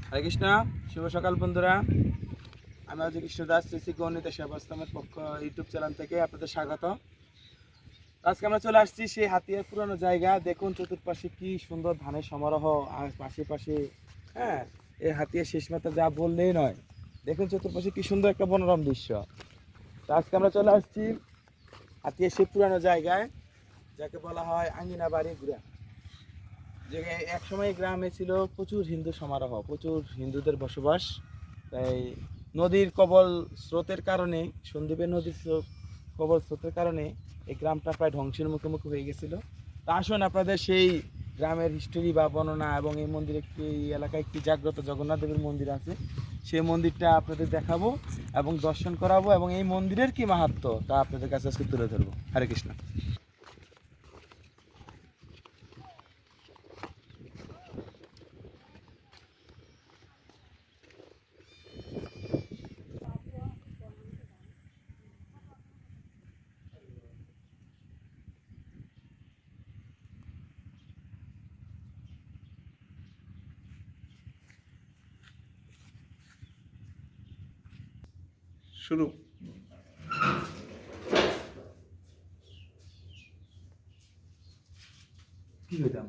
হরে কৃষ্ণ। শুভ সকাল বন্ধুরা। আমি আজ কৃষ্ণ দাস শ্রী গণিত সেবাশ্রমের পক্ষ ইউটিউব চ্যানেল থেকে আপনাদের স্বাগত। আজকে আমরা চলে আসছি সেই হাতিয়ার পুরানো জায়গা। দেখুন চতুর্পাশে কি সুন্দর ধানের সমারোহ, আর পাশে পাশে হ্যাঁ এই হাতিয়ার শেষ মাথা যা বললেই নয়। দেখুন চতুর্পাশে কি সুন্দর একটা মনোরম দৃশ্য। তো আজকে আমরা চলে আসছি হাতিয়ার সেই পুরানো জায়গায়, যাকে বলা হয় আঙ্গিনা বাড়ি গুড়া। যে এক সময় গ্রামে ছিল প্রচুর হিন্দু সমারোহ, প্রচুর হিন্দুদের বসবাস। তাই নদীর কবল স্রোতের কারণে, সন্দ্বীপের নদীর কবল স্রোতের কারণে এই গ্রামটা প্রায় ধ্বংসের মুখোমুখি হয়ে গেছিল। তা আসুন আপনাদের সেই গ্রামের হিস্টোরি বা বর্ণনা, এবং এই মন্দিরে এই এলাকায় একটি জাগ্রত জগন্নাথ দেবের মন্দির আছে, সেই মন্দিরটা আপনাদের দেখাবো এবং দর্শন করাবো, এবং এই মন্দিরের কি মাহাত্ম্য তা আপনাদের কাছে আজকে তুলে ধরবো। হরে কৃষ্ণ। শুরু। কি হইতাম